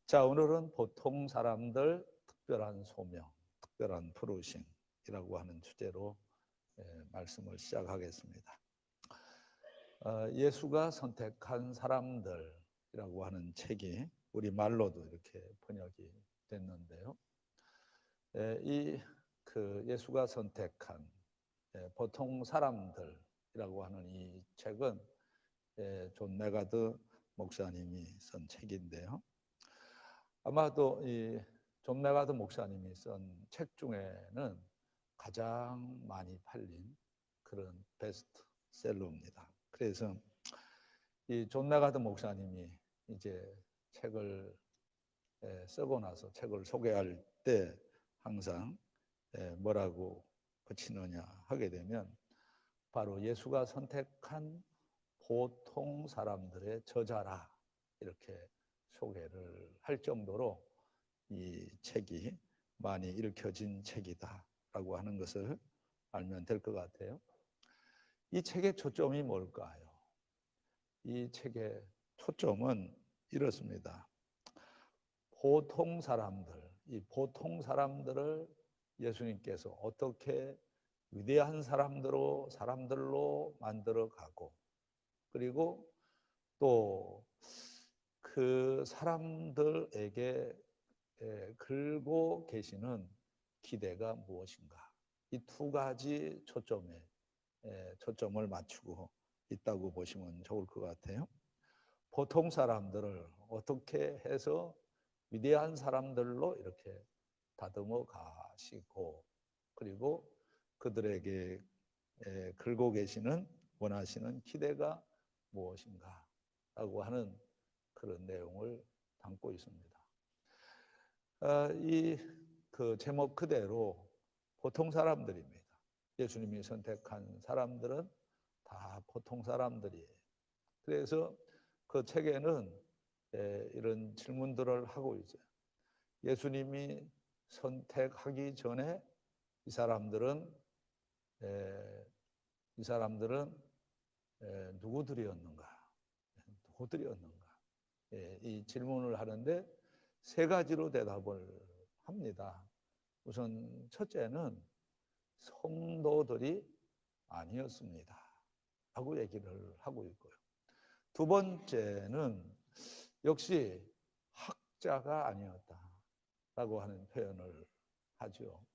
자, 오늘은 보통 사람들 특별한 소명, 특별한 부르심이라고 하는 주제로 말씀을 시작하겠습니다. 예수가 선택한 사람들이라고 하는 책이 우리 말로도 이렇게 번역이 됐는데요. 예수가 선택한 보통 사람들이라고 하는 이 책은 존 메가드 목사님이 쓴 책인데요. 아마도 이 존 메가드 목사님이 쓴 책 중에는 가장 많이 팔린 그런 베스트셀러입니다. 그래서 이 존 메가드 목사님이 이제 책을 쓰고 나서 책을 소개할 때 항상 뭐라고 붙이느냐 하게 되면 바로 예수가 선택한 보통 사람들의 저자라 이렇게 소개를 할 정도로 이 책이 많이 읽혀진 책이다라고 하는 것을 알면 될 것 같아요. 이 책의 초점이 뭘까요? 이 책의 초점은 이렇습니다. 보통 사람들, 이 보통 사람들을 예수님께서 어떻게 위대한 사람들로 만들어가고, 그리고 또 그 사람들에게 걸고 계시는 기대가 무엇인가? 이 두 가지 초점을 맞추고 있다고 보시면 좋을 것 같아요. 보통 사람들을 어떻게 해서 위대한 사람들로 이렇게 다듬어 가시고, 그리고 그들에게 걸고 계시는 원하시는 기대가 무엇인가 라고 하는 그런 내용을 담고 있습니다. 이 그 제목 그대로 보통 사람들입니다. 예수님이 선택한 사람들은 다 보통 사람들이에요. 그래서 그 책에는 이런 질문들을 하고 있어요. 예수님이 선택하기 전에 이 사람들은 누구들이었는가? 이 질문을 하는데 세 가지로 대답을 합니다. 우선 첫째는 성도들이 아니었습니다 하고 얘기를 하고 있고요. 두 번째는 역시 학자가 아니었다라고 하는 표현을 하죠.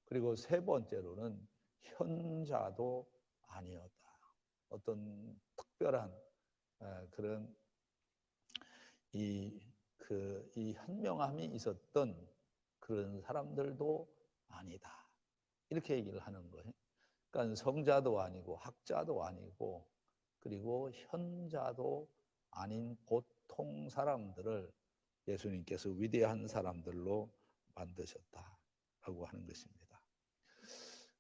그리고 세 번째로는 현자도 아니었다. 어떤 특별한 그런 이 현명함이 있었던 그런 사람들도 아니다. 이렇게 얘기를 하는 거예요. 그러니까 성자도 아니고 학자도 아니고 그리고 현자도 아닌 보통 사람들을 예수님께서 위대한 사람들로 만드셨다라고 하는 것입니다.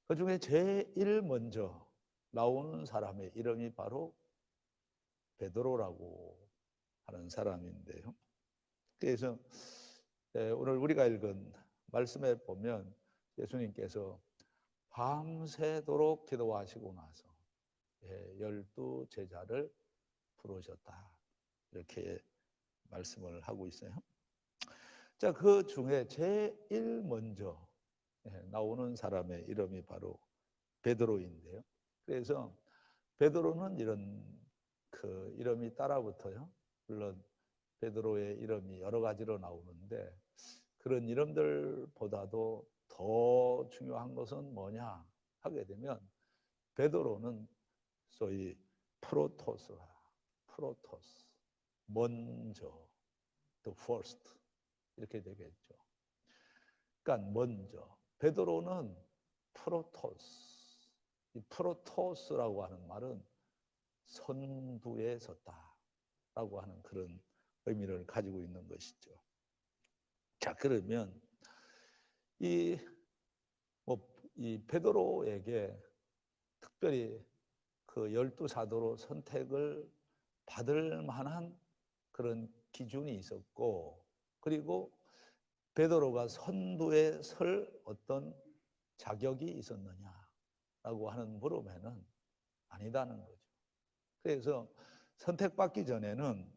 그 중에 제일 먼저 나오는 사람의 이름이 바로 베드로라고 하는 사람인데요. 그래서 오늘 우리가 읽은 말씀에 보면 예수님께서 밤새도록 기도하시고 나서 12 제자를 부르셨다. 이렇게 말씀을 하고 있어요. 자, 그 중에 제일 먼저 나오는 사람의 이름이 바로 베드로인데요. 그래서 베드로는 이런 그 이름이 따라붙어요. 물론 베드로의 이름이 여러 가지로 나오는데 그런 이름들보다도 더 중요한 것은 뭐냐 하게 되면 베드로는 소위 프로토스, 먼저, the first 이렇게 되겠죠. 그러니까 먼저 베드로는 이 프로토스라고 하는 말은 선두에 섰다라고 하는 그런 의미를 가지고 있는 것이죠. 자, 그러면 이 베드로에게 특별히 그 12 사도로 선택을 받을 만한 그런 기준이 있었고, 그리고 베드로가 선두에 설 어떤 자격이 있었느냐라고 하는 물음에는 아니다는 거죠. 그래서 선택받기 전에는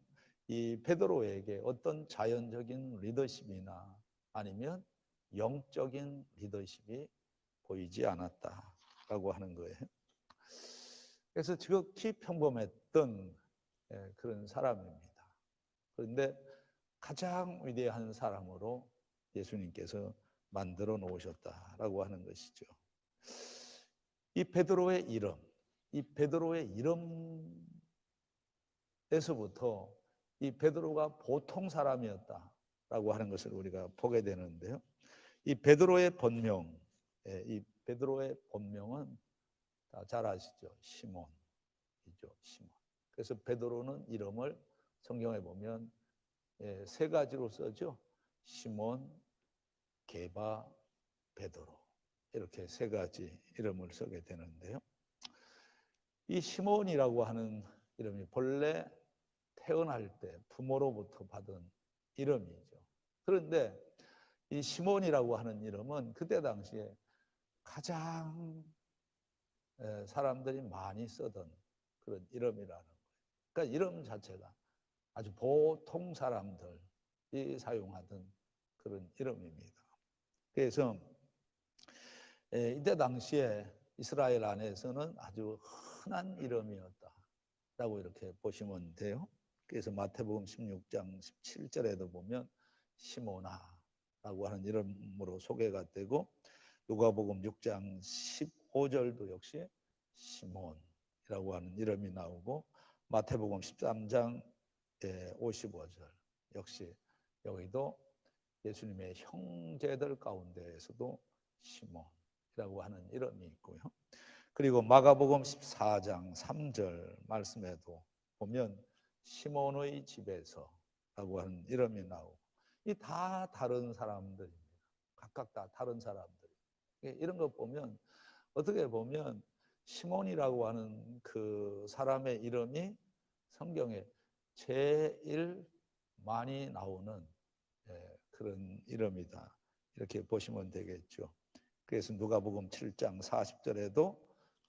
이 베드로에게 어떤 자연적인 리더십이나 아니면 영적인 리더십이 보이지 않았다라고 하는 거예요. 그래서 지극히 평범했던 그런 사람입니다. 그런데 가장 위대한 사람으로 예수님께서 만들어 놓으셨다라고 하는 것이죠. 이 베드로의 이름에서부터 이 베드로가 보통 사람이었다라고 하는 것을 우리가 보게 되는데요. 이 베드로의 본명은 다 잘 아시죠? 시몬이죠, 시몬. 그래서 베드로는 이름을 성경에 보면 세 가지로 써죠. 시몬, 게바, 베드로. 이렇게 세 가지 이름을 쓰게 되는데요. 이 시몬이라고 하는 이름이 본래 태어날 때 부모로부터 받은 이름이죠. 그런데 이 시몬이라고 하는 이름은 그때 당시에 가장 사람들이 많이 쓰던 그런 이름이라는 거예요. 그러니까 이름 자체가 아주 보통 사람들이 사용하던 그런 이름입니다. 그래서 이때 당시에 이스라엘 안에서는 아주 흔한 이름이었다라고 이렇게 보시면 돼요. 그래서 마태복음 16장 17절에도 보면 시모나라고 하는 이름으로 소개가 되고, 누가복음 6장 15절도 역시 시몬이라고 하는 이름이 나오고, 마태복음 13장 55절 역시 여기도 예수님의 형제들 가운데에서도 시몬이라고 하는 이름이 있고요. 그리고 마가복음 14장 3절 말씀에도 보면 시몬의 집에서라고 하는 이름이 나오고, 이 다 다른 사람들입니다. 각각 다 다른 사람들. 이런 것 보면 어떻게 보면 시몬이라고 하는 그 사람의 이름이 성경에 제일 많이 나오는 그런 이름이다, 이렇게 보시면 되겠죠. 그래서 누가복음 7장 40절에도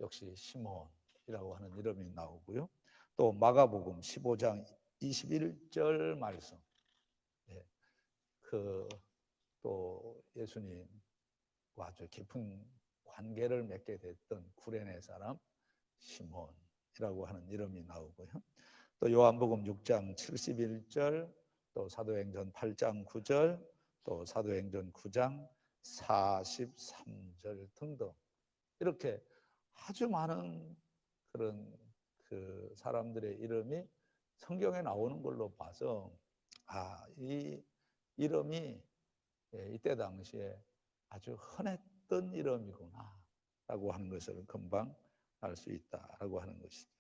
역시 시몬이라고 하는 이름이 나오고요. 또 마가복음 15장 21절 말씀, 또 예수님과 아주 깊은 관계를 맺게 됐던 구레네 사람 시몬이라고 하는 이름이 나오고요. 또 요한복음 6장 71절, 또 사도행전 8장 9절, 또 사도행전 9장 43절 등등, 이렇게 아주 많은 그런 그 사람들의 이름이 성경에 나오는 걸로 봐서 이 이름이 이때 당시에 아주 흔했던 이름이구나 라고 하는 것을 금방 알 수 있다라고 하는 것이죠.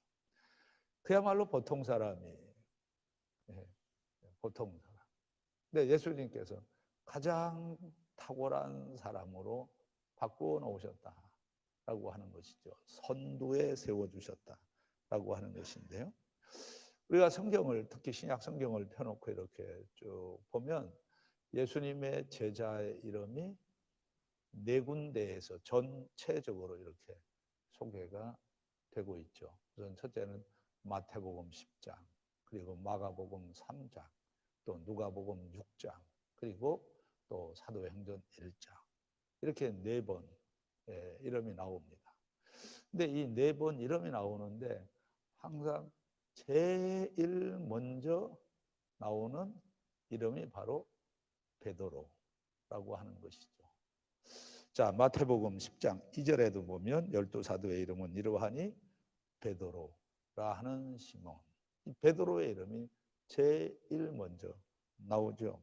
그야말로 보통 사람이 보통 사람. 근데 예수님께서 가장 탁월한 사람으로 바꾸어 놓으셨다라고 하는 것이죠. 선두에 세워주셨다라고 하는 것인데요. 우리가 성경을, 특히 신약 성경을 펴놓고 이렇게 쭉 보면 예수님의 제자의 이름이 네 군데에서 전체적으로 이렇게 소개가 되고 있죠. 우선 첫째는 마태복음 10장, 그리고 마가복음 3장, 또 누가복음 6장, 그리고 또 사도행전 1장, 이렇게 네 번 이름이 나옵니다. 근데 이 네 번 이름이 나오는데 항상 제일 먼저 나오는 이름이 바로 베드로라고 하는 것이죠. 자, 마태복음 10장 2절에도 보면 12사도의 이름은 이러하니 베드로라 하는 시몬. 이 베드로의 이름이 제일 먼저 나오죠.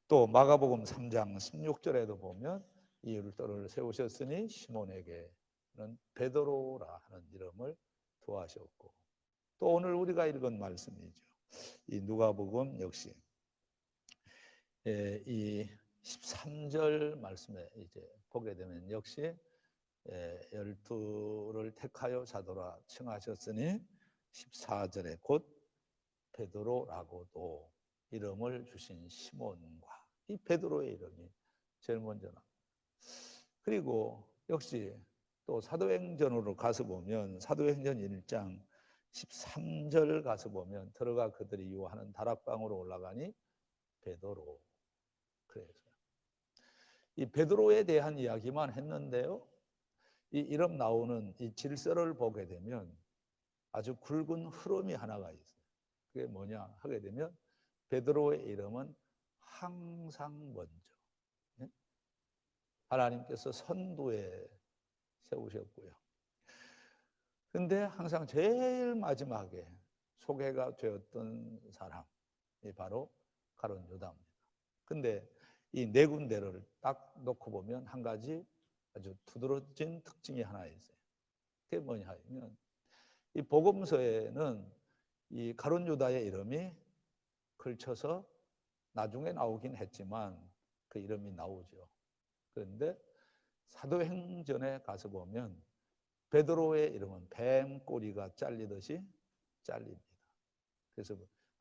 또 마가복음 3장 16절에도 보면 이 율도를 세우셨으니 시몬에게는 베드로라 하는 이름을 두하셨고, 또 오늘 우리가 읽은 말씀이죠. 이 누가복음 역시 이 13절 말씀에 이제 보게 되면 역시 12를 택하여 사도라 칭하셨으니 14절에 곧 베드로라고도 이름을 주신 시몬과 이 베드로의 이름이 제일 먼저 나옵니다. 그리고 역시 또 사도행전으로 가서 보면 사도행전 1장 13절 가서 보면 들어가 그들이 유하는 다락방으로 올라가니 베드로. 그래서 이 베드로에 대한 이야기만 했는데요. 이 이름 나오는 이 질서를 보게 되면 아주 굵은 흐름이 하나가 있어요. 그게 뭐냐 하게 되면 베드로의 이름은 항상 먼저 하나님께서 선두에 세우셨고요. 근데 항상 제일 마지막에 소개가 되었던 사람이 바로 가룟 유다입니다. 근데 이 네 군데를 딱 놓고 보면 한 가지 아주 두드러진 특징이 하나 있어요. 그게 뭐냐 하면 이 복음서에는 이 가룟 유다의 이름이 걸쳐서 나중에 나오긴 했지만 그 이름이 나오죠. 그런데 사도행전에 가서 보면 베드로의 이름은 뱀 꼬리가 잘리듯이 잘립니다. 그래서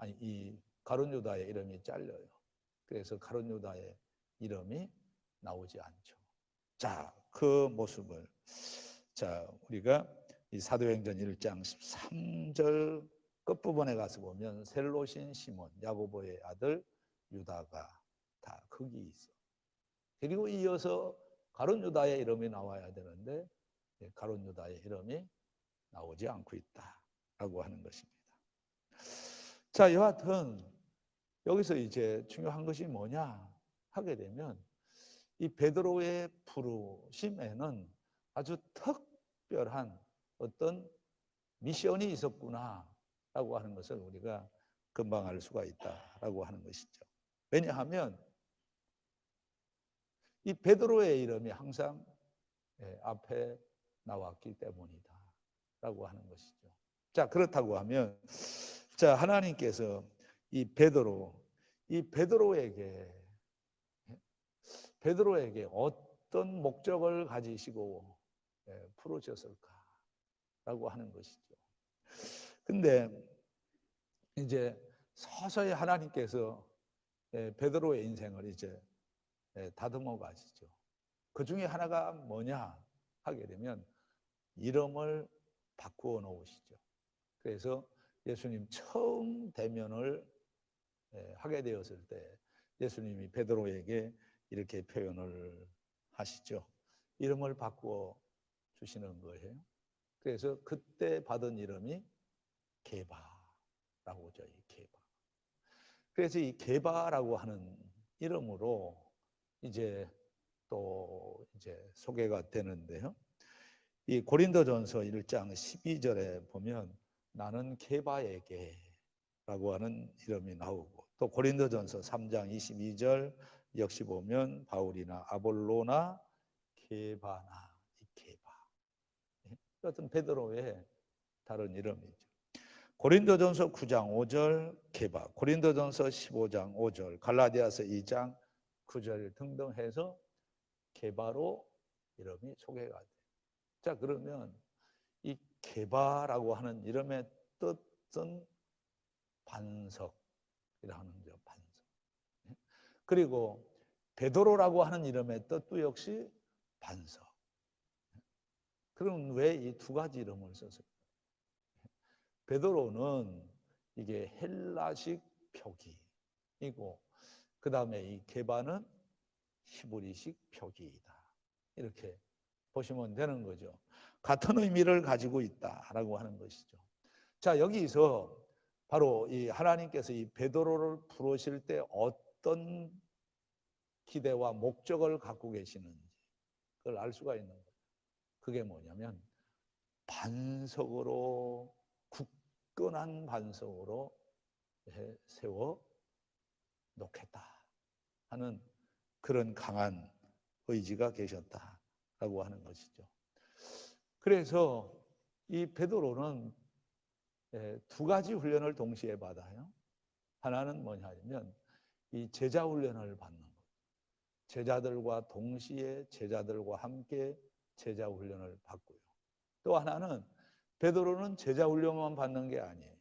이 가룟 유다의 이름이 잘려요. 그래서 가룟 유다의 이름이 나오지 않죠. 자, 그 모습을 우리가 이 사도행전 1장 13절 끝부분에 가서 보면 셀롯인 시몬, 야고보의 아들 유다가 다 거기 있어. 그리고 이어서 가룟 유다의 이름이 나와야 되는데 가룟 유다의 이름이 나오지 않고 있다라고 하는 것입니다. 자, 여하튼 여기서 이제 중요한 것이 뭐냐 하게 되면 이 베드로의 부르심에는 아주 특별한 어떤 미션이 있었구나라고 하는 것을 우리가 금방 알 수가 있다라고 하는 것이죠. 왜냐하면 이 베드로의 이름이 항상 앞에 나왔기 때문이다라고 하는 것이죠. 자, 그렇다고 하면 하나님께서 이 베드로에게 어떤 목적을 가지시고 부르셨을까라고 하는 것이죠. 근데 이제 서서히 하나님께서 베드로의 인생을 이제 다듬어 가시죠. 그 중에 하나가 뭐냐 하게 되면 이름을 바꾸어 놓으시죠. 그래서 예수님 처음 대면을 하게 되었을 때 예수님이 베드로에게 이렇게 표현을 하시죠. 이름을 바꾸어 주시는 거예요. 그래서 그때 받은 이름이 게바라고죠. 이 게바. 그래서 이 게바라고 하는 이름으로 이제 소개가 되는데요. 이 고린도전서 1장 12절에 보면 나는 게바에게 라고 하는 이름이 나오고 또 고린도전서 3장 22절 역시 보면 바울이나 아볼로나 게바나 이 게바 어떤 베드로의 다른 이름이죠. 고린도전서 9장 5절 게바, 고린도전서 15장 5절, 갈라디아서 2장 9절 등등 해서 게바로 이름이 소개가 돼요. 자, 그러면 이 게바라고 하는 이름의 뜻은 반석이라는 거죠. 반석. 그리고 베드로라고 하는 이름의 뜻도 역시 반석. 그럼 왜 이 두 가지 이름을 썼을까? 베드로는 이게 헬라식 표기이고 그 다음에 이 게바는 히브리식 표기이다. 이렇게 보시면 되는 거죠. 같은 의미를 가지고 있다라고 하는 것이죠. 자, 여기서 바로 이 하나님께서 이 베드로를 부르실 때 어떤 기대와 목적을 갖고 계시는지 그걸 알 수가 있는 거예요. 그게 뭐냐면 반석으로 굳건한 반석으로 세워 놓겠다 하는 그런 강한 의지가 계셨다라고 하는 것이죠. 그래서 이 베드로는 두 가지 훈련을 동시에 받아요. 하나는 뭐냐면 이 제자 훈련을 받는 것. 제자들과 동시에 제자들과 함께 제자 훈련을 받고요. 또 하나는 베드로는 제자 훈련만 받는 게 아니에요.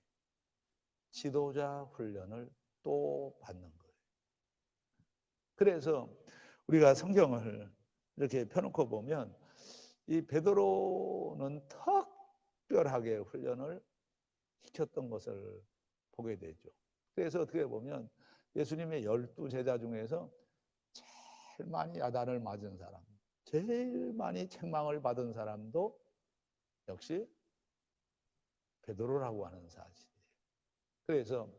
지도자 훈련을 또 받는 거예요. 그래서 우리가 성경을 이렇게 펴놓고 보면 이 베드로는 특별하게 훈련을 시켰던 것을 보게 되죠. 그래서 어떻게 보면 예수님의 12제자 중에서 제일 많이 야단을 맞은 사람, 제일 많이 책망을 받은 사람도 역시 베드로라고 하는 사실이에요. 그래서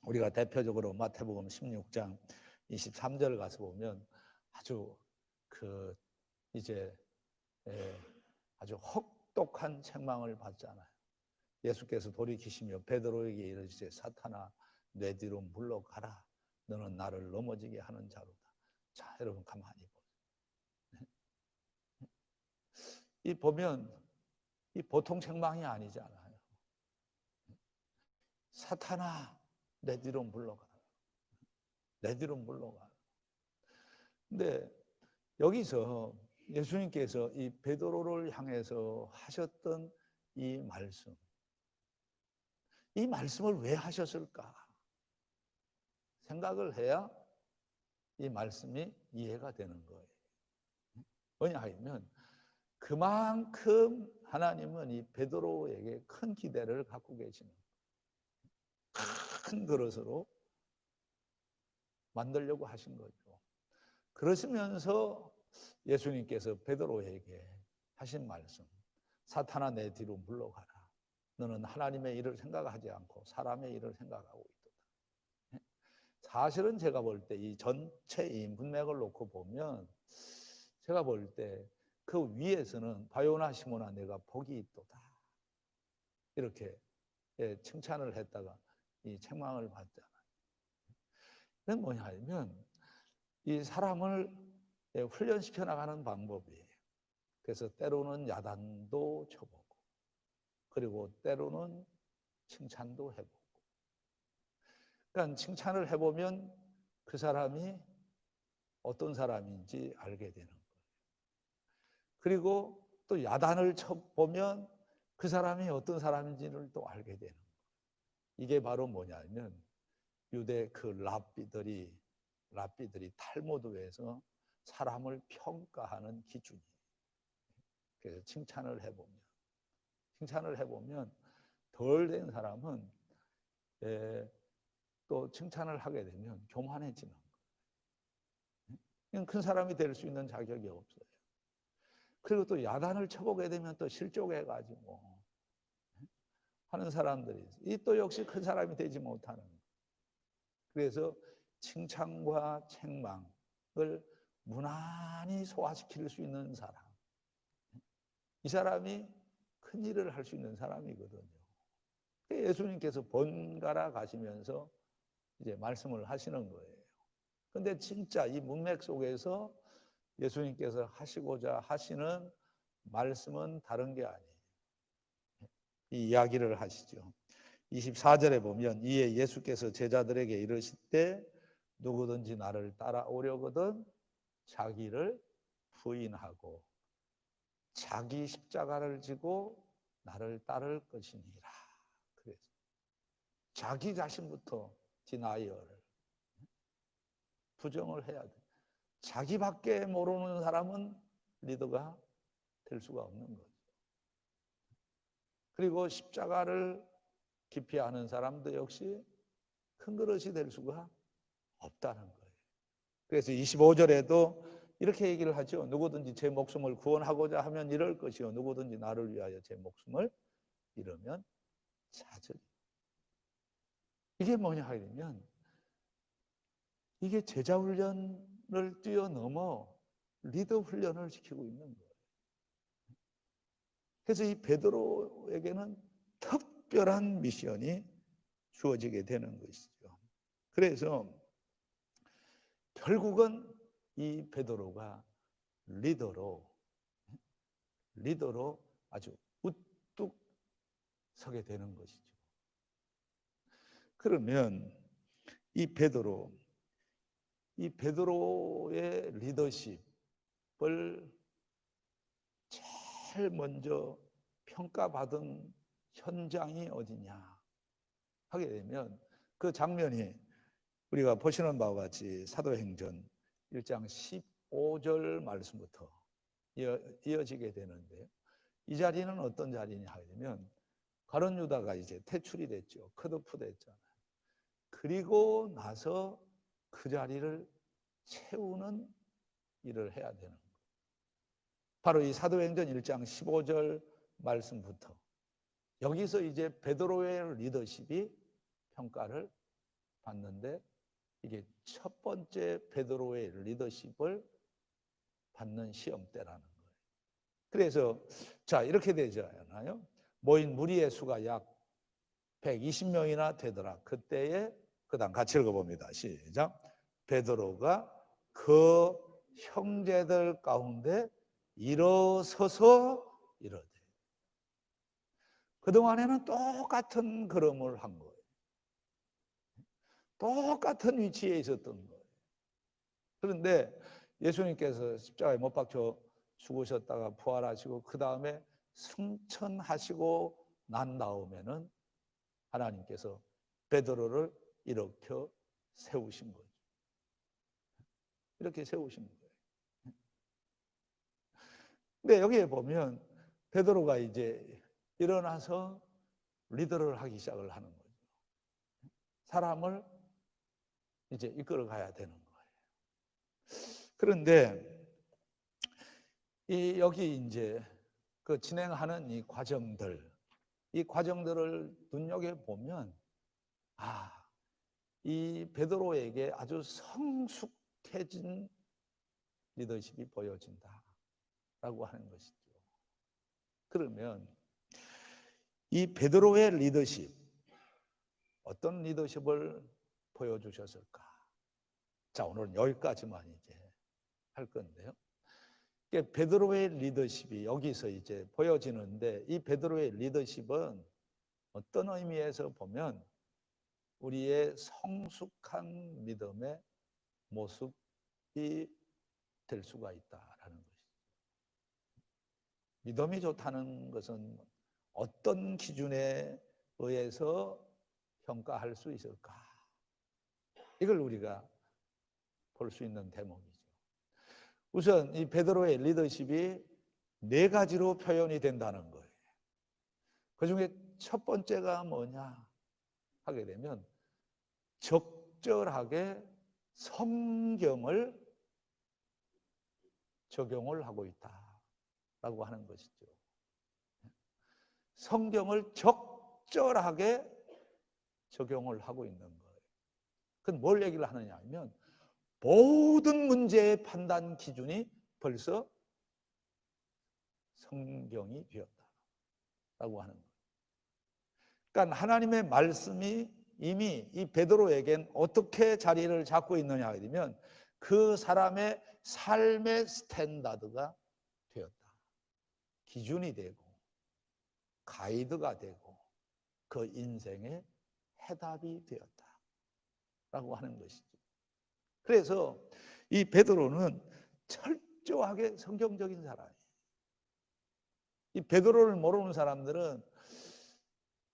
우리가 대표적으로 마태복음 16장 23절 가서 보면 아주 이제 아주 혹독한 책망을 받잖아요. 예수께서 돌이키시며 베드로에게 이르시되 사탄아 내 뒤로 물러가라. 너는 나를 넘어지게 하는 자로다. 자, 여러분 가만히 보세요. 이 보면 이 보통 책망이 아니잖아요. 사탄아 내 뒤로 물러가라. 내 뒤로 물러가라. 근데 여기서 예수님께서 이 베드로를 향해서 하셨던 이 말씀을 왜 하셨을까? 생각을 해야 이 말씀이 이해가 되는 거예요. 왜냐하면 그만큼 하나님은 이 베드로에게 큰 기대를 갖고 계시는 큰 그릇으로 만들려고 하신 거죠. 그러시면서 예수님께서 베드로에게 하신 말씀, 사탄아 내 뒤로 물러가라. 너는 하나님의 일을 생각하지 않고 사람의 일을 생각하고 있도다. 사실은 제가 볼 때 이 전체 이 문맥을 놓고 보면 제가 볼 때 그 위에서는 바요나 시모나 내가 복이 있도다. 이렇게 칭찬을 했다가 이 책망을 받잖아요. 이건 뭐냐 하면 이 사람을 훈련시켜 나가는 방법이에요. 그래서 때로는 야단도 쳐보고 그리고 때로는 칭찬도 해보고 그러니까 칭찬을 해보면 그 사람이 어떤 사람인지 알게 되는 거예요. 그리고 또 야단을 쳐보면 그 사람이 어떤 사람인지를 또 알게 되는 거예요. 이게 바로 뭐냐면 유대 그 랍비들이 탈무드에서 사람을 평가하는 기준이에요. 그래서 칭찬을 해보면 덜 된 사람은 또 칭찬을 하게 되면 교만해지는 거예요. 큰 사람이 될 수 있는 자격이 없어요. 그리고 또 야단을 쳐보게 되면 또 실족해가지고 하는 사람들이 이 또 역시 큰 사람이 되지 못하는 거예요. 그래서 칭찬과 책망을 무난히 소화시킬 수 있는 사람, 이 사람이 큰 일을 할 수 있는 사람이거든요. 예수님께서 번갈아 가시면서 이제 말씀을 하시는 거예요. 근데 진짜 이 문맥 속에서 예수님께서 하시고자 하시는 말씀은 다른 게 아니에요. 이 이야기를 하시죠. 24절에 보면 이에 예수께서 제자들에게 이르실 때 누구든지 나를 따라오려거든 자기를 부인하고 자기 십자가를 지고 나를 따를 것이니라. 그래서 자기 자신부터 디나이얼을 부정을 해야 돼. 자기밖에 모르는 사람은 리더가 될 수가 없는 거죠. 그리고 십자가를 깊이 아는 사람도 역시 큰 그릇이 될 수가 없다는 거예요. 그래서 25절에도 이렇게 얘기를 하죠. 누구든지 제 목숨을 구원하고자 하면 이럴 것이요 누구든지 나를 위하여 제 목숨을 잃으면 찾으리. 이게 뭐냐 하면 이게 제자 훈련을 뛰어넘어 리더 훈련을 시키고 있는 거예요. 그래서 이 베드로에게는 특별한 미션이 주어지게 되는 것이죠. 그래서 결국은 이 베드로가 리더로 아주 우뚝 서게 되는 것이죠. 그러면 이 베드로의 리더십을 제일 먼저 평가받은 현장이 어디냐 하게 되면 그 장면이 우리가 보시는 바와 같이 사도행전 1장 15절 말씀부터 이어지게 되는데요. 이 자리는 어떤 자리냐 하게 되면 가룟 유다가 이제 퇴출이 됐죠. 컷오프 됐잖아요. 그리고 나서 그 자리를 채우는 일을 해야 되는 거예요. 바로 이 사도행전 1장 15절 말씀부터 여기서 이제 베드로의 리더십이 평가를 받는데, 이게 첫 번째 베드로의 리더십을 받는 시험대라는 거예요. 그래서 자, 이렇게 되잖아요. 모인 무리의 수가 약 120명이나 되더라. 그때에, 그다음 같이 읽어봅니다. 시작. 베드로가 그 형제들 가운데 일어서서 이르되. 그동안에는 똑같은 걸음을 한 거예요. 똑같은 위치에 있었던 거예요. 그런데 예수님께서 십자가에 못 박혀 죽으셨다가 부활하시고 그 다음에 승천하시고 난 다음에는 하나님께서 베드로를 일으켜 세우신 거죠. 이렇게 세우신 거예요. 근데 여기에 보면 베드로가 이제 일어나서 리더를 하기 시작을 하는 거죠. 사람을 이제 이끌어 가야 되는 거예요. 그런데 여기 이제 그 진행하는 이 과정들을 눈여겨보면, 이 베드로에게 아주 성숙해진 리더십이 보여진다라고 하는 것이죠. 그러면 이 베드로의 리더십, 어떤 리더십을 보여주셨을까? 자, 오늘은 여기까지만 이제 할 건데요. 베드로의 리더십이 여기서 이제 보여지는데, 이 베드로의 리더십은 어떤 의미에서 보면 우리의 성숙한 믿음의 모습이 될 수가 있다라는 것이죠. 믿음이 좋다는 것은 어떤 기준에 의해서 평가할 수 있을까? 이걸 우리가 볼 수 있는 대목이죠. 우선 이 베드로의 리더십이 4가지로 표현이 된다는 거예요. 그 중에 첫 번째가 뭐냐 하게 되면 적절하게 성경을 적용을 하고 있다라고 하는 것이죠. 성경을 적절하게 적용을 하고 있는 거예요. 그건 뭘 얘기를 하느냐 하면 모든 문제의 판단 기준이 벌써 성경이 되었다라고 하는 거예요. 그러니까 하나님의 말씀이 이미 이 베드로에겐 어떻게 자리를 잡고 있느냐 하면 그 사람의 삶의 스탠다드가 되었다. 기준이 되고 가이드가 되고 그 인생의 해답이 되었다라고 하는 것이죠. 그래서 이 베드로는 철저하게 성경적인 사람이에요. 이 베드로를 모르는 사람들은,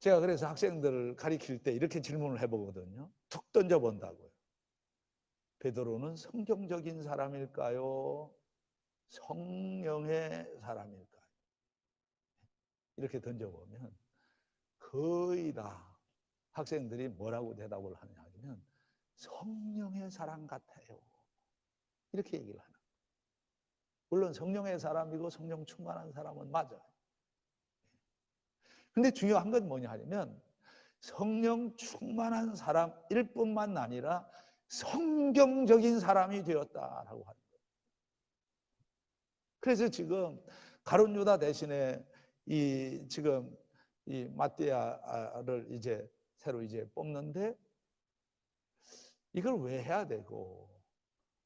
제가 그래서 학생들을 가르칠 때 이렇게 질문을 해보거든요. 툭 던져본다고요. 베드로는 성경적인 사람일까요? 성령의 사람일까요? 이렇게 던져보면 거의 다 학생들이 뭐라고 대답을 하냐 하면 성령의 사람 같아요. 이렇게 얘기를 하는 거예요. 물론 성령의 사람이고 성령 충만한 사람은 맞아요. 근데 중요한 건 뭐냐 하면 성령 충만한 사람일 뿐만 아니라 성경적인 사람이 되었다라고 하는 거예요. 그래서 지금 가룟 유다 대신에 지금 이 마띠아를 이제 새로 이제 뽑는데, 이걸 왜 해야 되고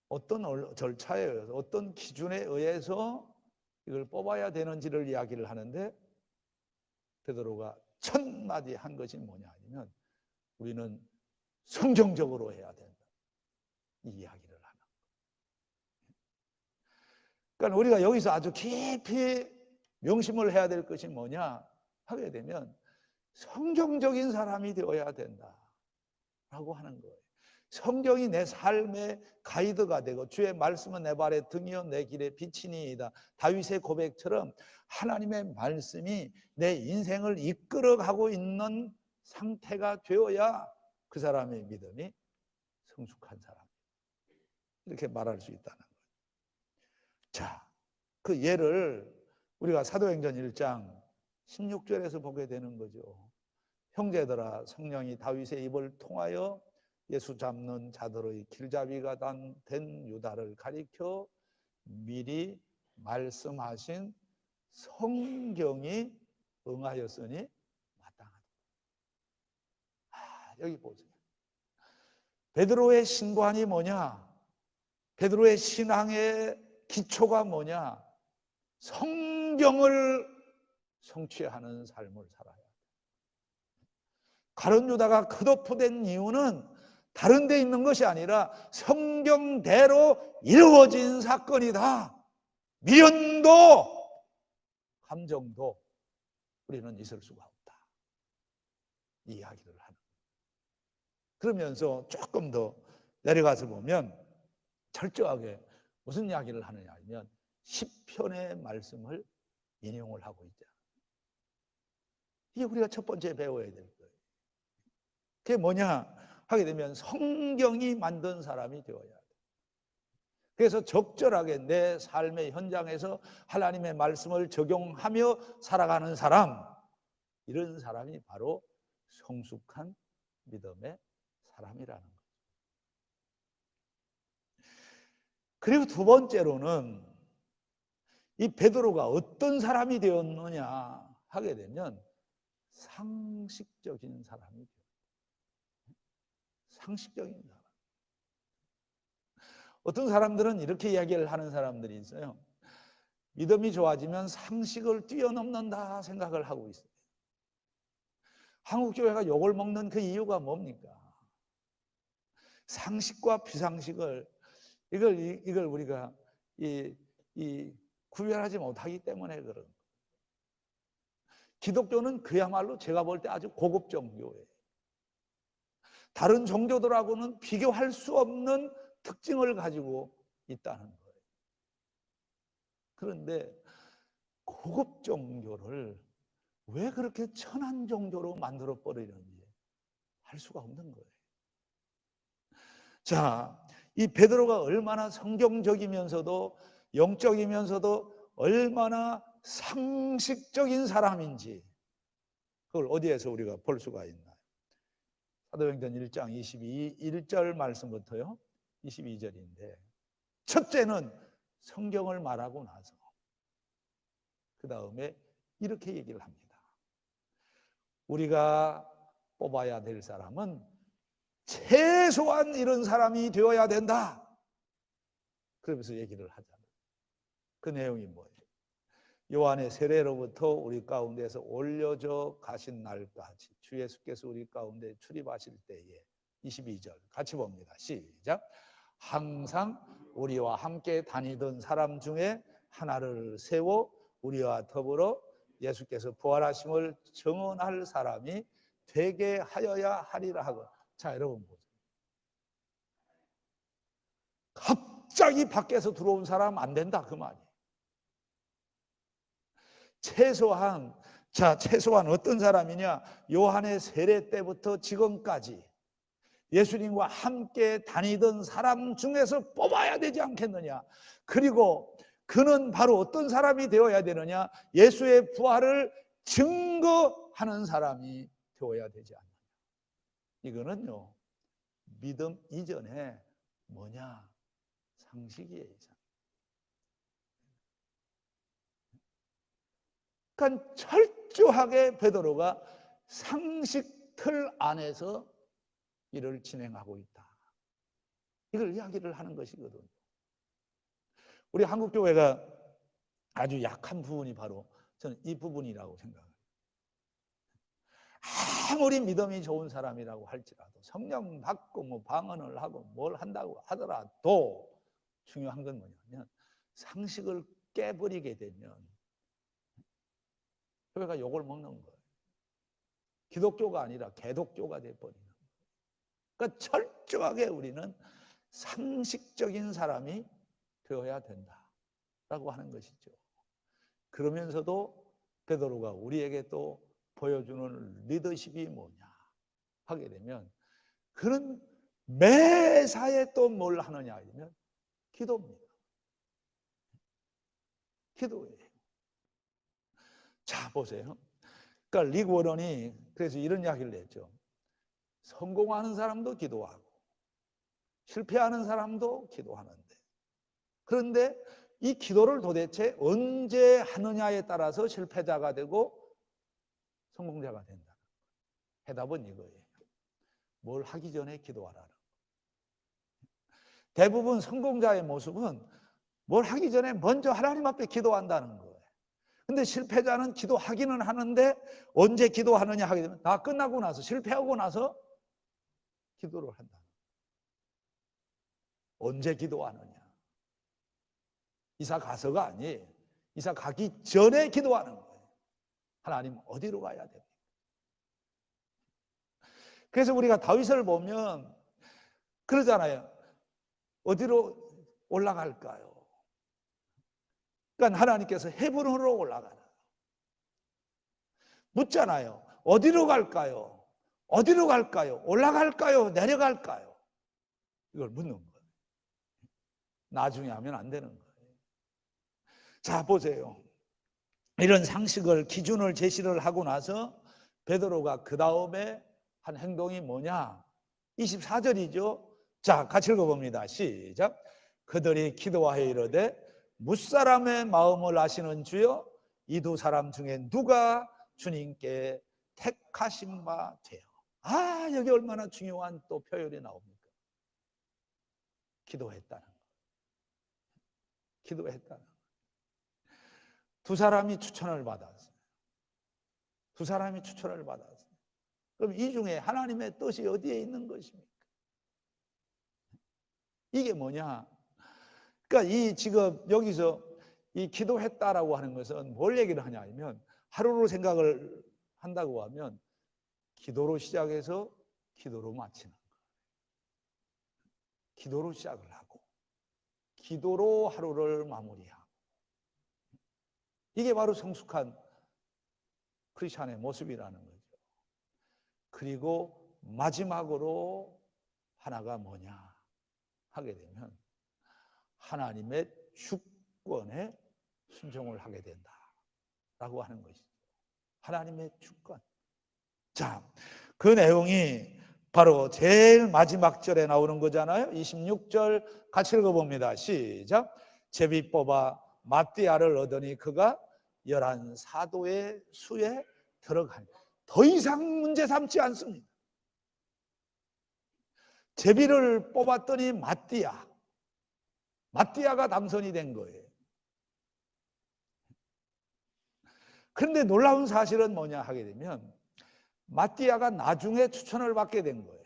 어떤 절차에 의해서 어떤 기준에 의해서 이걸 뽑아야 되는지를 이야기를 하는데, 베드로가 첫 마디 한 것이 뭐냐 하면 우리는 성경적으로 해야 된다, 이 이야기를 하는 거예요. 그러니까 우리가 여기서 아주 깊이 명심을 해야 될 것이 뭐냐 하게 되면 성경적인 사람이 되어야 된다라고 하는 거예요. 성경이 내 삶의 가이드가 되고 주의 말씀은 내 발의 등이요 내 길의 빛이니이다. 다윗의 고백처럼 하나님의 말씀이 내 인생을 이끌어가고 있는 상태가 되어야 그 사람의 믿음이 성숙한 사람, 이렇게 말할 수 있다는 거예요. 자, 그 예를 우리가 사도행전 1장 16절에서 보게 되는 거죠. 형제들아, 성령이 다윗의 입을 통하여 예수 잡는 자들의 길잡이가 된 유다를 가리켜 미리 말씀하신 성경이 응하였으니 마땅하다. 여기 보세요. 베드로의 신관이 뭐냐? 베드로의 신앙의 기초가 뭐냐? 성경을 성취하는 삶을 살아야 돼. 가룟 유다가 컷오프된 이유는 다른 데 있는 것이 아니라 성경대로 이루어진 사건이다. 미련도 감정도 우리는 있을 수가 없다. 이 이야기를 하는. 그러면서 조금 더 내려가서 보면 철저하게 무슨 이야기를 하느냐 하면 시편의 말씀을 인용을 하고 있죠. 이게 우리가 첫 번째 배워야 될 거예요. 그게 뭐냐 하게 되면 성경이 만든 사람이 되어야 돼. 그래서 적절하게 내 삶의 현장에서 하나님의 말씀을 적용하며 살아가는 사람, 이런 사람이 바로 성숙한 믿음의 사람이라는 거죠. 그리고 두 번째로는 이 베드로가 어떤 사람이 되었느냐 하게 되면 상식적인 사람이 되었다. 상식적인 사람. 어떤 사람들은 이렇게 이야기를 하는 사람들이 있어요. 믿음이 좋아지면 상식을 뛰어넘는다 생각을 하고 있어요. 한국교회가 욕을 먹는 그 이유가 뭡니까? 상식과 비상식을 이걸 우리가 구별하지 못하기 때문에 그런 거예요. 기독교는 그야말로 제가 볼 때 아주 고급 종교예요. 다른 종교들하고는 비교할 수 없는 특징을 가지고 있다는 거예요. 그런데 고급 종교를 왜 그렇게 천한 종교로 만들어 버리는지 할 수가 없는 거예요. 자, 이 베드로가 얼마나 성경적이면서도 영적이면서도 얼마나 상식적인 사람인지 그걸 어디에서 우리가 볼 수가 있나요? 사도행전 1장 1절 말씀부터요 22절인데, 첫째는 성경을 말하고 나서 그 다음에 이렇게 얘기를 합니다. 우리가 뽑아야 될 사람은 최소한 이런 사람이 되어야 된다. 그러면서 얘기를 하잖아요. 그 내용이 뭐예요? 요한의 세례로부터 우리 가운데서 올려져 가신 날까지 주 예수께서 우리 가운데 출입하실 때에 22절 같이 봅니다. 시작. 항상 우리와 함께 다니던 사람 중에 하나를 세워 우리와 더불어 예수께서 부활하심을 증언할 사람이 되게 하여야 하리라 하고. 자, 여러분 보세요. 갑자기 밖에서 들어온 사람 안 된다 그 말이에요. 최소한 어떤 사람이냐? 요한의 세례 때부터 지금까지 예수님과 함께 다니던 사람 중에서 뽑아야 되지 않겠느냐? 그리고 그는 바로 어떤 사람이 되어야 되느냐? 예수의 부활을 증거하는 사람이 되어야 되지 않느냐? 이거는요, 믿음 이전에 뭐냐? 상식이에요. 그러니까 철저하게 베드로가 상식 틀 안에서 일을 진행하고 있다. 이걸 이야기를 하는 것이거든요. 우리 한국교회가 아주 약한 부분이 바로 저는 이 부분이라고 생각합니다. 아무리 믿음이 좋은 사람이라고 할지라도 성령 받고 뭐 방언을 하고 뭘 한다고 하더라도 중요한 건 뭐냐면 상식을 깨버리게 되면 교회가 욕을 먹는 거예요. 기독교가 아니라 개독교가 돼버리는 거예요. 그러니까 철저하게 우리는 상식적인 사람이 되어야 된다라고 하는 것이죠. 그러면서도 베드로가 우리에게 또 보여주는 리더십이 뭐냐 하게 되면 그는 매사에 또 뭘 하느냐 하면 기도입니다. 기도예요. 자, 보세요. 그러니까 릭 워런이 그래서 이런 이야기를 했죠. 성공하는 사람도 기도하고 실패하는 사람도 기도하는데, 그런데 이 기도를 도대체 언제 하느냐에 따라서 실패자가 되고 성공자가 된다. 해답은 이거예요. 뭘 하기 전에 기도하라. 대부분 성공자의 모습은 뭘 하기 전에 먼저 하나님 앞에 기도한다는 거예요. 근데 실패자는 기도하기는 하는데 언제 기도하느냐 하게 되면 다 끝나고 나서, 실패하고 나서 기도를 한다. 언제 기도하느냐? 이사 가서가 아니에요. 이사 가기 전에 기도하는 거예요. 하나님 어디로 가야 됩니까? 그래서 우리가 다윗을 보면 그러잖아요. 어디로 올라갈까요? 그러니까 하나님께서 헤브론으로 올라가라. 묻잖아요. 어디로 갈까요? 어디로 갈까요? 올라갈까요? 내려갈까요? 이걸 묻는 거예요. 나중에 하면 안 되는 거예요. 자, 보세요. 이런 상식을, 기준을 제시를 하고 나서 베드로가 그 다음에 한 행동이 뭐냐? 24절이죠. 자, 같이 읽어봅니다. 시작. 그들이 기도하여 이르되 무사람의 마음을 아시는 주여, 이 두 사람 중에 누가 주님께 택하신 바 되어. 아, 여기 얼마나 중요한 또 표현이 나옵니까? 기도했다는 거. 기도했다는 거. 두 사람이 추천을 받았어요. 두 사람이 추천을 받았어요. 그럼 이 중에 하나님의 뜻이 어디에 있는 것입니까? 이게 뭐냐? 그러니까 이 지금 여기서 이 기도했다라고 하는 것은 뭘 얘기를 하냐 하면, 하루로 생각을 한다고 하면 기도로 시작해서 기도로 마치는 거예요. 기도로 시작을 하고 기도로 하루를 마무리하고, 이게 바로 성숙한 크리스찬의 모습이라는 거죠. 그리고 마지막으로 하나가 뭐냐 하게 되면 하나님의 주권에 순종을 하게 된다라고 하는 것이죠. 하나님의 주권. 자, 그 내용이 바로 제일 마지막 절에 나오는 거잖아요. 26절 같이 읽어봅니다. 시작. 제비 뽑아 마띠아를 얻으니 그가 11사도의 수에 들어가니. 더 이상 문제 삼지 않습니다. 제비를 뽑았더니 마띠아가 당선이 된 거예요. 그런데 놀라운 사실은 뭐냐 하게 되면 마띠아가 나중에 추천을 받게 된 거예요.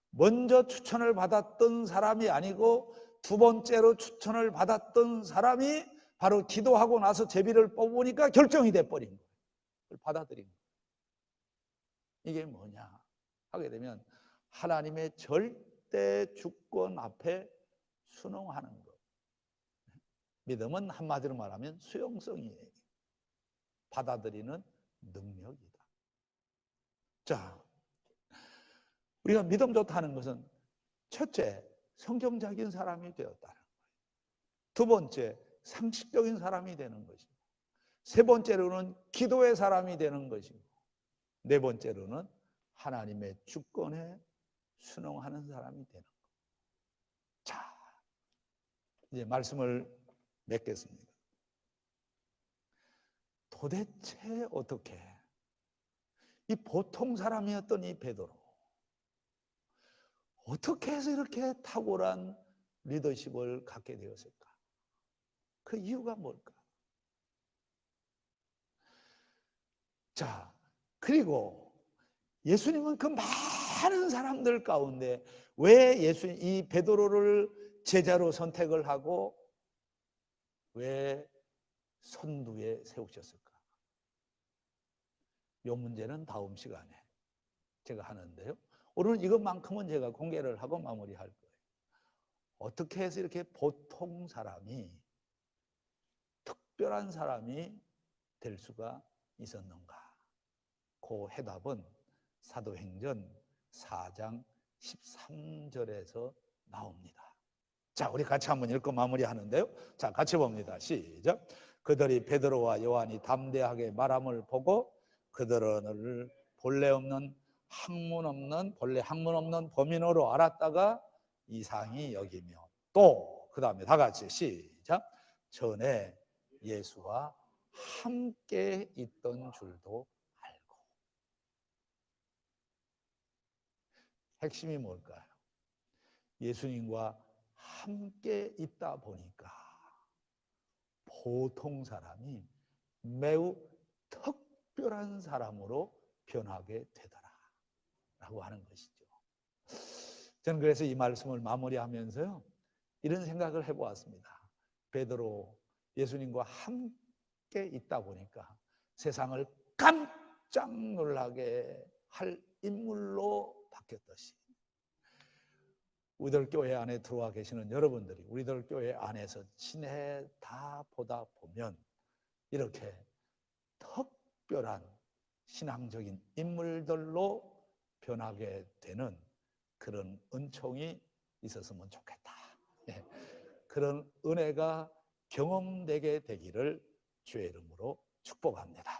먼저 추천을 받았던 사람이 아니고 두 번째로 추천을 받았던 사람이 바로 기도하고 나서 제비를 뽑으니까 결정이 돼버린 거예요. 그걸 받아들인 거예요. 이게 뭐냐 하게 되면 하나님의 절대 주권 앞에 순응하는 것. 믿음은 한마디로 말하면 수용성이에요. 받아들이는 능력이다. 자, 우리가 믿음 좋다는 것은 첫째, 성경적인 사람이 되었다는 거예요. 두 번째, 상식적인 사람이 되는 것이고, 세 번째로는 기도의 사람이 되는 것이고, 네 번째로는 하나님의 주권에 순응하는 사람이 되는 것. 자, 이제 말씀을 맺겠습니다. 도대체 어떻게 이 보통 사람이었던 이 베드로, 어떻게 해서 이렇게 탁월한 리더십을 갖게 되었을까? 그 이유가 뭘까? 자, 그리고 예수님은 그 많은 사람들 가운데 왜 이 베드로를 제자로 선택을 하고 왜 선두에 세우셨을까? 이 문제는 다음 시간에 제가 하는데요. 오늘 이것만큼은 제가 공개를 하고 마무리할 거예요. 어떻게 해서 이렇게 보통 사람이, 특별한 사람이 될 수가 있었는가? 그 해답은 사도행전 4장 13절에서 나옵니다. 자, 우리 같이 한번 읽고 마무리하는데요. 자, 같이 봅니다. 시작. 그들이 베드로와 요한이 담대하게 말함을 보고 그들을 본래 학문 없는 범인으로 알았다가 이상히 여기며, 또 그 다음에 다 같이 시작. 전에 예수와 함께 있던 줄도 알고. 핵심이 뭘까요? 예수님과 함께 있다 보니까 보통 사람이 매우 특별한 사람으로 변하게 되더라 라고 하는 것이죠. 저는 그래서 이 말씀을 마무리하면서요, 이런 생각을 해보았습니다. 베드로, 예수님과 함께 있다 보니까 세상을 깜짝 놀라게 할 인물로 바뀌었듯이, 우리들 교회 안에 들어와 계시는 여러분들이 우리들 교회 안에서 지내다 보다 보면 이렇게 특별한 신앙적인 인물들로 변하게 되는 그런 은총이 있었으면 좋겠다. 네. 그런 은혜가 경험되게 되기를 주의 이름으로 축복합니다.